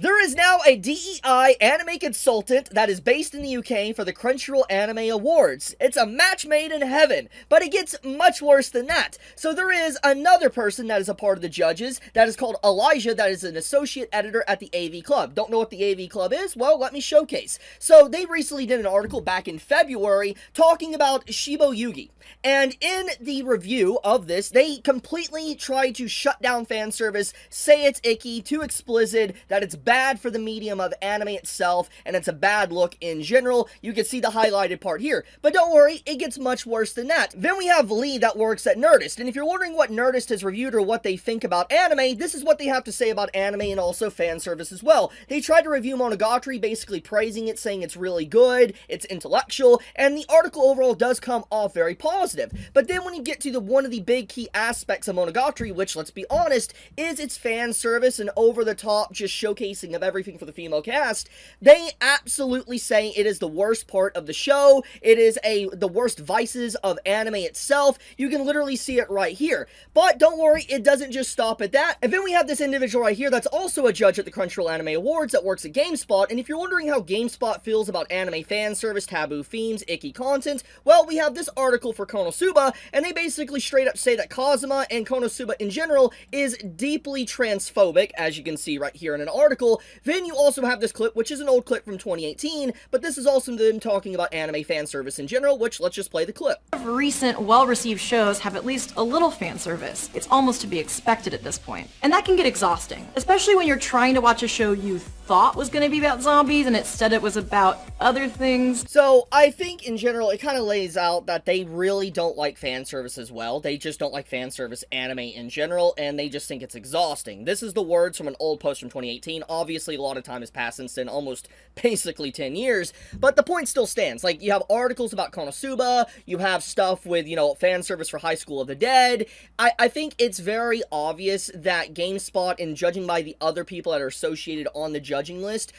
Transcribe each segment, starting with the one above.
There is now a DEI anime consultant that is based in the UK for the Crunchyroll Anime Awards. It's a match made in heaven, but it gets much worse than that. So there is another person that is a part of the judges that is called Elijah, that is an associate editor at the AV Club. Don't know what the AV Club is? Well, let me showcase. So they recently did an article back in February talking about Shibo Yugi. And in the review of this, they completely tried to shut down fan service, say it's icky, too explicit, that it's bad for the medium of anime itself, and it's a bad look in general. You can see the highlighted part here. But don't worry, it gets much worse than that. Then we have Lee that works at Nerdist, and if you're wondering what Nerdist has reviewed or what they think about anime, this is what they have to say about anime and also fan service as well. They tried to review Monogatari, basically praising it, saying it's really good, it's intellectual, and the article overall does come off very positive. But then when you get to one of the big key aspects of Monogatari, which, let's be honest, is its fan service and over-the-top just showcasing of everything for the female cast, they absolutely say it is the worst part of the show. It is the worst vices of anime itself. You can literally see it right here. But don't worry, it doesn't just stop at that. And then we have this individual right here that's also a judge at the Crunchyroll Anime Awards that works at GameSpot. And if you're wondering how GameSpot feels about anime fan service, taboo themes, icky content, well, we have this article for Konosuba, and they basically straight up say that Kazuma and Konosuba in general is deeply transphobic, as you can see right here in an article. Then you also have this clip, which is an old clip from 2018, but this is also them talking about anime fan service in general, which let's just play the clip. Recent, well-received shows have at least a little fan service. It's almost to be expected at this point. And that can get exhausting, especially when you're trying to watch a show you thought was going to be about zombies and instead it was about other things. So I think in general it kind of lays out that they really don't like fan service as well. They just don't like fan service anime in general, and they just think it's exhausting. This is the words from an old post from 2018. Obviously a lot of time has passed since then, almost basically 10 years, but the point still stands. Like, you have articles about Konosuba, you have stuff with, you know, fan service for High School of the Dead. I think it's very obvious that GameSpot, and judging by the other people that are associated on the judging list,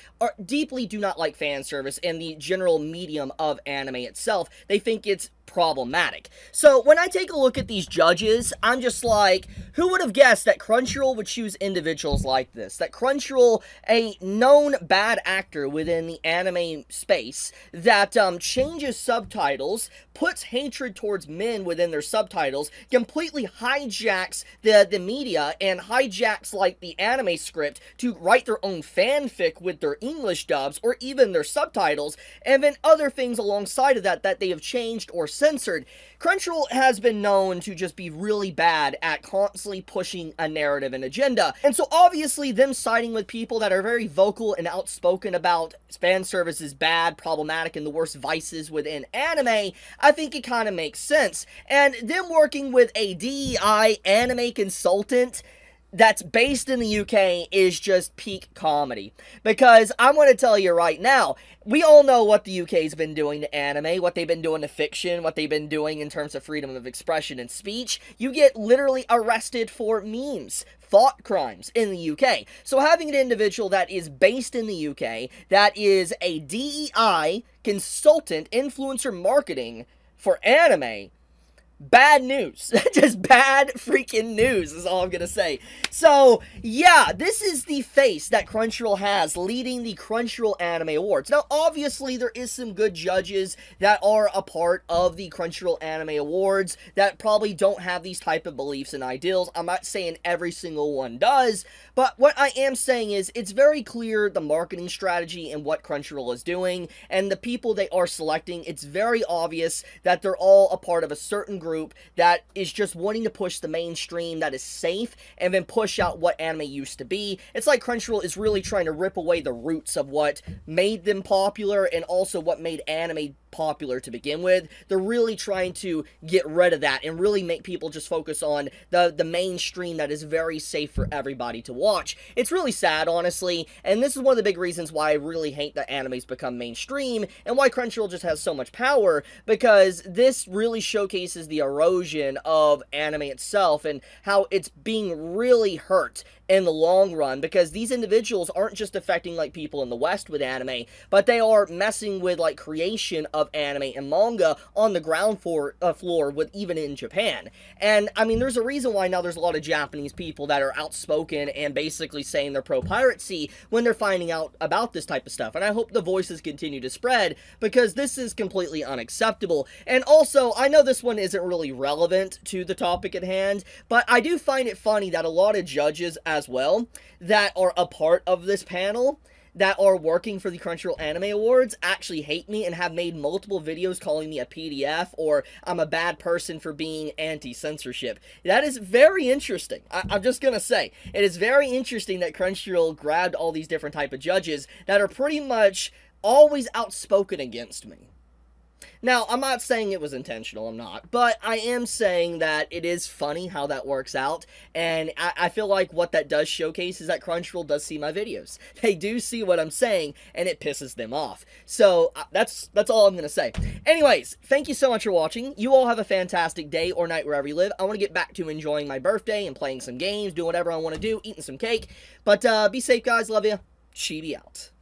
deeply do not like fan service and the general medium of anime itself. They think it's problematic. So when I take a look at these judges, I'm just like, who would have guessed that Crunchyroll would choose individuals like this? That Crunchyroll, a known bad actor within the anime space, that changes subtitles, puts hatred towards men within their subtitles, completely hijacks the media, and hijacks like the anime script to write their own fanfic with their English dubs or even their subtitles, and then other things alongside of that that they have changed or censored. Crunchyroll has been known to just be really bad at constantly pushing a narrative and agenda. And so obviously them siding with people that are very vocal and outspoken about fan service is bad, problematic, and the worst vices within anime, I think it kind of makes sense. And them working with a DEI anime consultant that's based in the UK is just peak comedy. Because I'm going to tell you right now, we all know what the UK's been doing to anime, what they've been doing to fiction, what they've been doing in terms of freedom of expression and speech. You get literally arrested for memes, thought crimes in the UK. So having an individual that is based in the UK, that is a DEI consultant, influencer marketing for anime, bad news. Just bad freaking news is all I'm gonna say. So, yeah, this is the face that Crunchyroll has leading the Crunchyroll Anime Awards. Now, obviously, there is some good judges that are a part of the Crunchyroll Anime Awards that probably don't have these type of beliefs and ideals. I'm not saying every single one does, but what I am saying is it's very clear the marketing strategy and what Crunchyroll is doing, and the people they are selecting. It's very obvious that they're all a part of a certain group that is just wanting to push the mainstream that is safe and then push out what anime used to be. It's like Crunchyroll is really trying to rip away the roots of what made them popular and also what made anime popular to begin with. They're really trying to get rid of that and really make people just focus on the mainstream that is very safe for everybody to watch. It's really sad, honestly, and this is one of the big reasons why I really hate that anime's become mainstream and why Crunchyroll just has so much power, because this really showcases the erosion of anime itself and how it's being really hurt in the long run, because these individuals aren't just affecting like people in the West with anime, but they are messing with like creation of anime and manga on the ground floor with even in Japan. And I mean, there's a reason why now there's a lot of Japanese people that are outspoken and basically saying they're pro-piracy when they're finding out about this type of stuff. And I hope the voices continue to spread, because this is completely unacceptable. And also, I know this one isn't really relevant to the topic at hand, but I do find it funny that a lot of judges as well that are a part of this panel that are working for the Crunchyroll Anime Awards actually hate me and have made multiple videos calling me a PDF or I'm a bad person for being anti-censorship. That is very interesting. I'm just gonna say, it is very interesting that Crunchyroll grabbed all these different type of judges that are pretty much always outspoken against me. Now, I'm not saying it was intentional, I'm not, but I am saying that it is funny how that works out, and I feel like what that does showcase is that Crunchyroll does see my videos. They do see what I'm saying, and it pisses them off. So, that's all I'm gonna say. Anyways, thank you so much for watching. You all have a fantastic day or night wherever you live. I want to get back to enjoying my birthday and playing some games, doing whatever I want to do, eating some cake, but be safe, guys, love you, Chibi out.